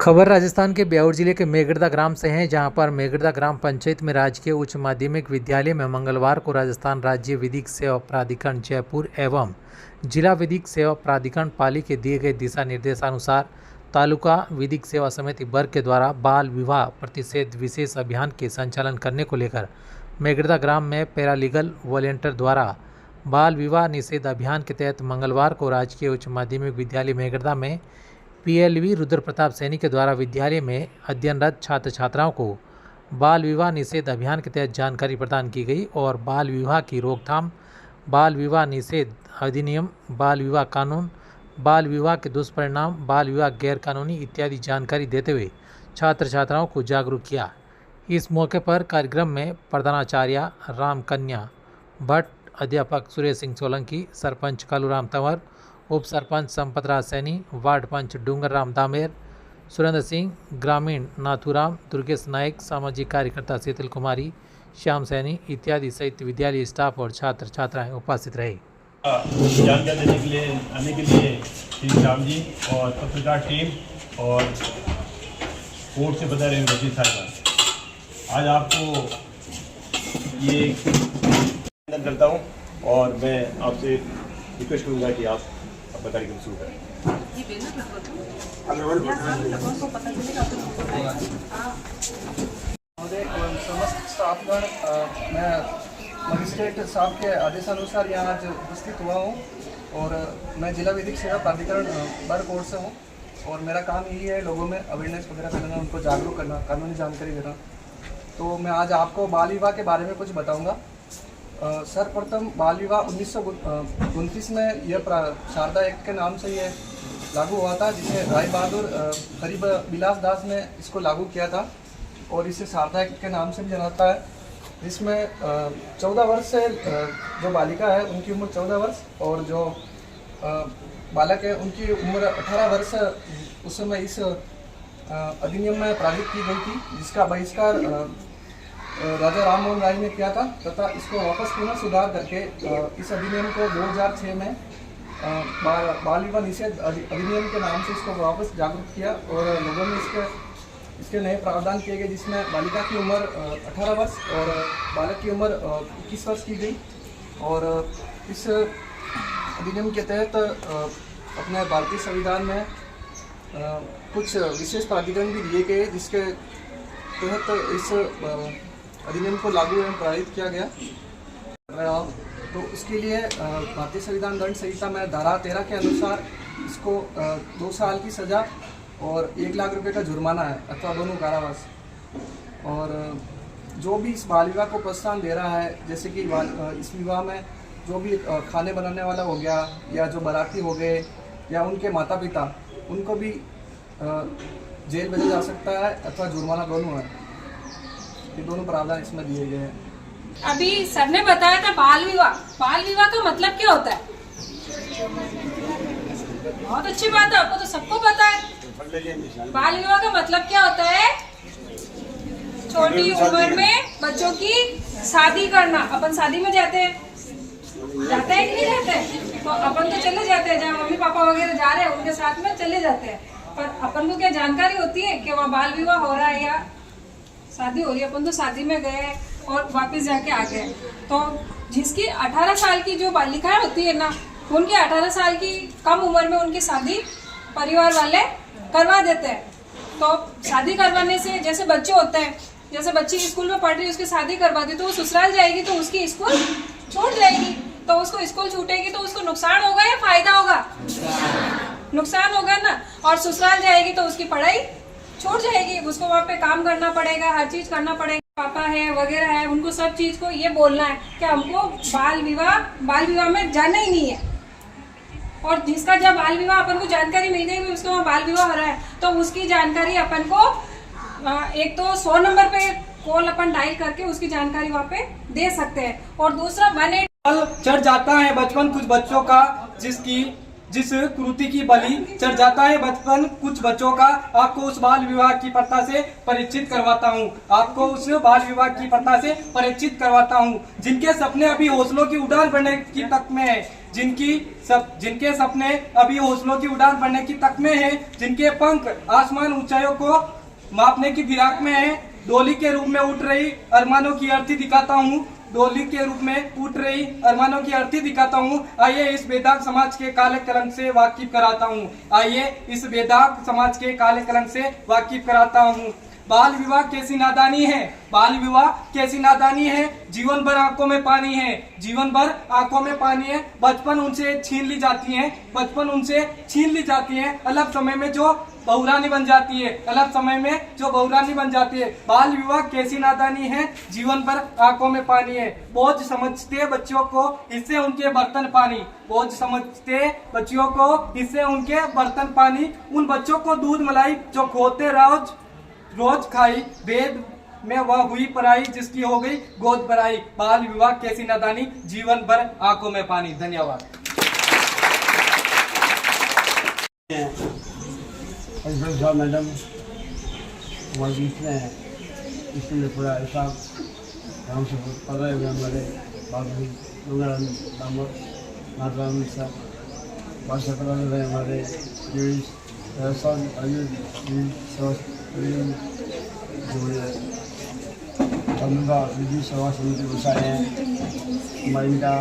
खबर राजस्थान के ब्यावर जिले के मेगड़दा ग्राम से है, जहां पर मेगड़दा ग्राम पंचायत में राजकीय उच्च माध्यमिक विद्यालय में मंगलवार को राजस्थान राज्य विधिक सेवा प्राधिकरण जयपुर एवं जिला विधिक सेवा प्राधिकरण पाली के दिए गए दिशा निर्देशानुसार तालुका विधिक सेवा समिति वर्ग के द्वारा बाल विवाह प्रतिषेध विशेष अभियान के संचालन करने को लेकर मेगड़दा ग्राम में पैरालीगल वॉलेंटियर द्वारा बाल विवाह निषेध अभियान के तहत मंगलवार को राजकीय उच्च माध्यमिक विद्यालय मेगड़दा में पीएलवी रुद्र प्रताप सैनी के द्वारा विद्यालय में अध्ययनरत छात्र छात्राओं को बाल विवाह निषेध अभियान के तहत जानकारी प्रदान की गई और बाल विवाह की रोकथाम, बाल विवाह निषेध अधिनियम, बाल विवाह कानून, बाल विवाह के दुष्परिणाम, बाल विवाह गैर कानूनी इत्यादि जानकारी देते हुए छात्र छात्राओं को जागरूक किया। इस मौके पर कार्यक्रम में प्रधानाचार्य राम कन्या भट्ट, अध्यापक सुरेश सिंह सोलंकी, सरपंच कालूराम तंवर, उप सरपंच संपतराज सैनी, वार्ड पंच डूंगर राम दामेर, सुरेंद्र सिंह, ग्रामीण नाथूराम, दुर्गेश नायक, सामाजिक कार्यकर्ता शीतल कुमारी, श्याम सैनी इत्यादि सहित विद्यालय स्टाफ और छात्र छात्राएं उपस्थित रहे। जानकारी देने के लिए आने के लिए श्री श्याम जी और पत्रकार टीम और कोर्ट से बता रहे वकील साहब, आज आपको ये करता हूँ और मैं आपसे रिक्वेस्ट करूँगा कि आप अपना कार्यक्रम शुरू करें। समस्त स्टाफगण, मैं मजिस्ट्रेट साहब के आदेशानुसार यहाँ आज उपस्थित हुआ हूँ और मैं जिला विधिक सेवा प्राधिकरण बरकोट से हूँ और मेरा काम यही है लोगों में अवेयरनेस वगैरह करना, उनको जागरूक करना, कानूनी जानकारी देना। तो मैं आज आपको बाल विवाह के बारे में कुछ बताऊँगा। सर्वप्रथम बाल विवाह 1929 में यह शारदा एक्ट के नाम से ये लागू हुआ था, जिसे राय बहादुर गरीब बिलास दास ने इसको लागू किया था और इसे शारदा एक्ट के नाम से भी जाना है। जिसमें 14 वर्ष से जो बालिका है उनकी उम्र 14 वर्ष और जो बालक है उनकी उम्र 18 वर्ष उस समय इस अधिनियम में प्राधित की गई थी, जिसका बहिष्कार राजा राम मोहन राय ने किया था तथा इसको वापस पुनः सुधार करके इस अधिनियम को 2006 में बाल विवाह निषेध अधिनियम के नाम से इसको वापस जागरूक किया और लोगों में इसके नए प्रावधान किए गए, जिसमें बालिका की उम्र 18 वर्ष और बालक की उम्र 21 वर्ष की गई। और इस अधिनियम के तहत अपने भारतीय संविधान में कुछ विशेष प्राधिकरण भी दिए गए, जिसके तहत इस अधिनियम को लागू एवं पारित किया गया। तो इसके लिए भारतीय संविधान दंड संहिता में धारा 13 के अनुसार इसको 2 साल की सज़ा और 1 लाख रुपए का जुर्माना है अथवा दोनों कारावास। और जो भी इस बाल विवाह को प्रोत्साहन दे रहा है, जैसे कि इस विवाह में जो भी खाने बनाने वाला हो गया या जो बाराती हो गए या उनके माता पिता, उनको भी जेल भेजा जा सकता है अथवा जुर्माना, दोनों है। ये दोनों प्रावधान इसमें दिए गए हैं। अभी सर ने बताया था बाल विवाह का मतलब क्या होता है? बहुत अच्छी बात है, आपको तो सबको पता है। बाल विवाह का मतलब क्या होता है? छोटी उम्र में बच्चों की शादी करना। अपन शादी में जाते हैं कि नहीं जाते? तो अपन तो चले जाते हैं, जहाँ मम्मी पापा वगैरह जा रहे हैं उनके साथ में चले जाते हैं, पर अपन को क्या जानकारी होती है कि वहाँ बाल विवाह हो रहा है या शादी हो रही है? अपन तो शादी में गए और वापस जाके आ गए। तो जिसकी 18 साल की जो बालिकाएं होती है ना, उनकी 18 साल की कम उम्र में उनकी शादी परिवार वाले करवा देते हैं। तो शादी करवाने से जैसे बच्चे होते हैं, जैसे बच्ची स्कूल में पढ़ रही है, उसकी शादी करवा दी तो वो ससुराल जाएगी तो उसकी स्कूल छूट जाएगी। तो उसको स्कूल छूटेगी तो उसको नुकसान होगा या फायदा होगा? नुकसान होगा ना। और ससुराल जाएगी तो उसकी पढ़ाई छूट जाएगी, उसको वहाँ पे काम करना पड़ेगा, हर चीज करना पड़ेगा। पापा है वगैरह है, उनको सब चीज को ये बोलना है कि हमको बाल विवाह में जाना ही नहीं है। और जिसका जब बाल विवाह अपन को जानकारी मिल गई उसको वहाँ बाल विवाह हो रहा है, तो उसकी जानकारी अपन को एक तो 100 नंबर पे कॉल अपन डायल करके उसकी जानकारी वहाँ पे दे सकते हैं। और दूसरा 18 चढ़ जाता है बचपन कुछ बच्चों का, जिस कुरीति की बलि चढ़ जाता है बचपन कुछ बच्चों का। आपको उस बाल विवाह की प्रथा से परिचित करवाता हूँ, आपको उस बाल विवाह की प्रथा से परिचित करवाता हूँ। जिनके सपने अभी हौसलों की उड़ान भरने की तक में है, जिनके सपने अभी हौसलों की उड़ान भरने की तक में है, जिनके पंख आसमान ऊंचाइयों को मापने की फिराक में है, डोली के रूप में उठ रही अरमानों की अर्थी दिखाता हूँ, डोली के रूप में उठ रही अरमानों की अर्थी दिखाता हूँ। आइए इस बेदाग समाज के काले कलंक से वाकिफ कराता हूँ, आइए इस बेदाग समाज के काले कलंक से वाकिफ कराता हूँ। बाल विवाह कैसी नादानी है, बाल विवाह कैसी नादानी है, जीवन भर आंखों में पानी है, जीवन भर आंखों में पानी है। बचपन उनसे छीन ली जाती है, बचपन उनसे छीन ली जाती है, अलग समय में जो बहुरानी बन जाती है, अलग समय में जो बहुरानी बन जाती है। बाल विवाह कैसी नादानी है, जीवन भर आंखों में पानी है। बोझ समझते बच्चों को, इससे उनके बर्तन पानी, बोझ समझते बच्चों को, इससे उनके बर्तन पानी। उन बच्चों को दूध मलाई जो खोते रोज खाई, वेद में वह हुई पराई, जिसकी हो गई गोद भराई। बाल विवाह कैसी नादानी, जीवन भर आंखों में पानी। धन्यवाद। साहब मैडम हमारे बीच में है, इसके लिए पूरा ऐसा काम से पता है हमारे बाबू दामोद नाथराम साहब भाषा करा रहे हमारे विधि सेवा समिति घुसाए हैं। हमारे इनका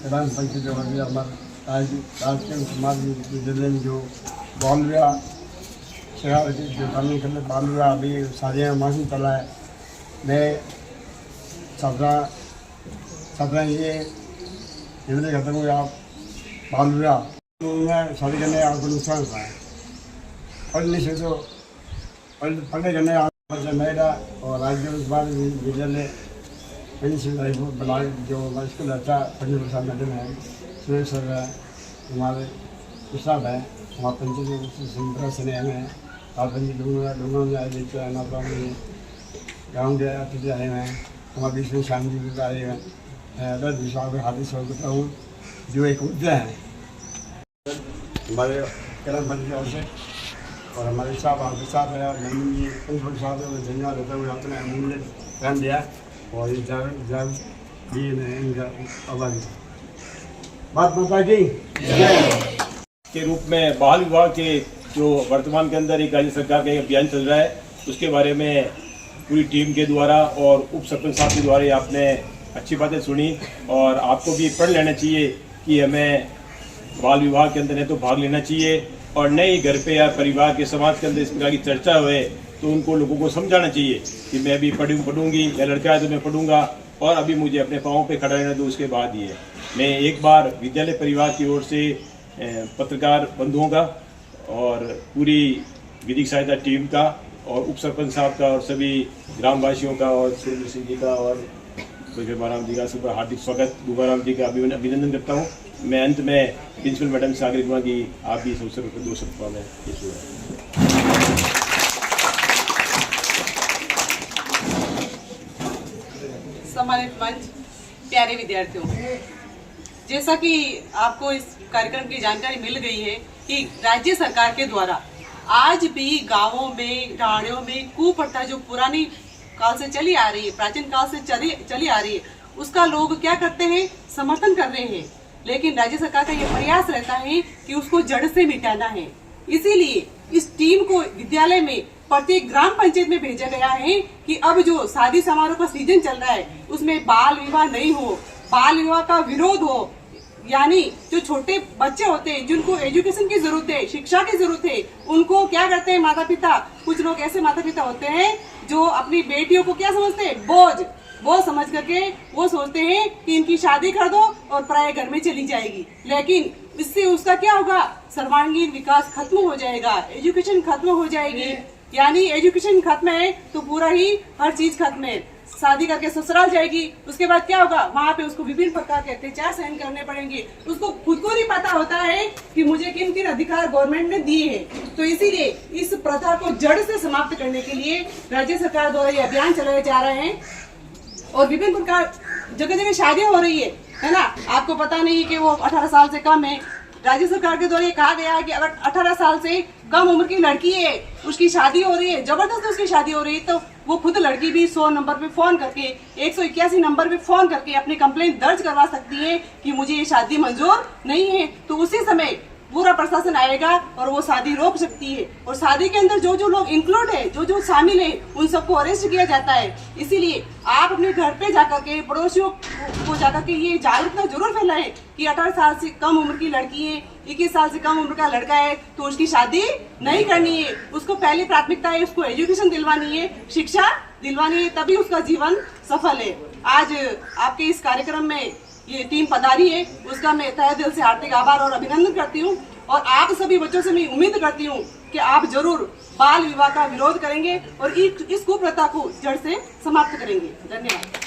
प्रधान पंचायत हमारे राजकीय समाज जिले में जो बाल विवाह जो कानून के अंदर बाल विवाह अभी शादियाँ मासूम चला है। मैं छात्रा ये निर्णय करता हूँ आप बाल विवाह शादी करने आपको नुकसान होता है। पढ़ने से तो पढ़ने करने महिला और राज्य विद्यालय बना जो स्कूल अच्छा पढ़ने प्रसाद मैडम है, सुरेश सर है, हमारे स्टाफ है, हमारे पंचायत स्नेह में डूंगा में आए बेचे नाथराम में गाँव के अतिथि आए हुए हैं। हमारे बीच में श्याम जी भी आए हुए हैं। दस विश्वास में हाथी स्वागत करता हूँ जो एक मुद्दा है हमारे कैलाश पंचायत से, और हमारे साहब आपके साथ है नंदन जी प्रिंसिपल साहब है, धन्यवाद देता हूँ आपने अमूल्य टाइम दिया और ये दिए इनका आभारी। बात माता की के रूप में बाल विवाह के जो वर्तमान के अंदर एक राज्य सरकार का एक अभियान चल रहा है, उसके बारे में पूरी टीम के द्वारा और उप सरपंच साहब के द्वारा आपने अच्छी बातें सुनी और आपको भी पढ़ लेना चाहिए कि हमें बाल विवाह के अंदर है तो भाग लेना चाहिए और नए घर पे या परिवार के समाज के अंदर इस प्रकार की चर्चा हुए तो उनको लोगों को समझाना चाहिए कि मैं भी पढ़ूंगी या लड़का है तो मैं पढ़ूंगा और अभी मुझे अपने पाँव पे खड़ा रहना दो, उसके बाद ये मैं एक बार विद्यालय परिवार की ओर से पत्रकार बंधुओं का और पूरी विधिक सहायता टीम का और उप सरपंच साहब का और सभी ग्रामवासियों का और सुरेंद्र सिंह जी का और गुबाराम जी का सब हार्दिक स्वागत, गुबाराम जी का अभिनंदन करता हूँ। मैं अंत में प्रिंसिपल मैडम से आग्रह करूँगा कि आप भी इस अवसर पर 2 शब्द में सम्मानित मंच, प्यारे विद्यार्थियों, जैसा कि आपको इस कार्यक्रम की जानकारी मिल गई है कि राज्य सरकार के द्वारा आज भी गांवों में, ढाणियों में कुप्रथा जो पुरानी काल से चली आ रही है, प्राचीन काल से चली आ रही है, उसका लोग क्या करते हैं, समर्थन कर रहे हैं। लेकिन राज्य सरकार का यह प्रयास रहता है कि उसको जड़ से मिटाना है। इसीलिए इस टीम को विद्यालय में प्रत्येक ग्राम पंचायत में भेजा गया है कि अब जो शादी समारोह का सीजन चल रहा है उसमें बाल विवाह नहीं हो, बाल विवाह का विरोध हो। यानी जो छोटे बच्चे होते हैं जिनको एजुकेशन की जरूरत है, शिक्षा की जरूरत है, उनको क्या करते हैं माता पिता, कुछ लोग ऐसे माता पिता होते हैं जो अपनी बेटियों को क्या समझते हैं, बोझ समझ करके वो सोचते हैं कि इनकी शादी कर दो और पराये घर में चली जाएगी। लेकिन इससे उसका क्या होगा, सर्वांगीण विकास खत्म हो जाएगा, एजुकेशन खत्म हो जाएगी। यानी एजुकेशन खत्म है तो पूरा ही हर चीज खत्म है। शादी करके ससुराल जाएगी, उसके बाद क्या होगा, वहाँ पे उसको विभिन्न प्रकार के अत्याचार सहन करने पड़ेंगे। उसको खुद को नहीं पता होता है कि मुझे किन किन अधिकार गवर्नमेंट ने दिए हैं। तो इसीलिए इस प्रथा को जड़ से समाप्त करने के लिए राज्य सरकार द्वारा ये अभियान चलाए जा रहे हैं और विभिन्न प्रकार जगह जगह शादियां हो रही है ना। आपको पता नहीं कि वो 18 साल से कम है, राज्य सरकार के द्वारा ये कहा गया है कि अगर 18 साल से कम उम्र की लड़की है, उसकी शादी हो रही है, जबरदस्ती उसकी शादी हो रही है, तो वो खुद लड़की भी 100 नंबर पे फोन करके 181 नंबर पे फोन करके अपनी कंप्लेंट दर्ज करवा सकती है कि मुझे ये शादी मंजूर नहीं है। तो उसी समय पूरा प्रशासन आएगा और वो शादी रोक सकती है। और शादी के अंदर जो जो लोग इंक्लूड है, जो जो शामिल है, उन सबको अरेस्ट किया जाता है। इसीलिए आप अपने घर पे जाकर के, पड़ोसियों को जाकर के ये जागरूकता जरूर फैलाएं कि 18 साल से कम उम्र की लड़की है, 21 साल से कम उम्र का लड़का है, तो उसकी शादी नहीं करनी है। उसको पहली प्राथमिकता है, उसको एजुकेशन दिलवानी है, शिक्षा दिलवानी है, तभी उसका जीवन सफल है। आज आपके इस कार्यक्रम में ये टीम पधारी है, उसका मैं तहे दिल से हार्दिक आभार और अभिनंदन करती हूँ। और आप सभी बच्चों से मैं उम्मीद करती हूँ कि आप जरूर बाल विवाह का विरोध करेंगे और इस कुप्रथा को जड़ से समाप्त करेंगे। धन्यवाद।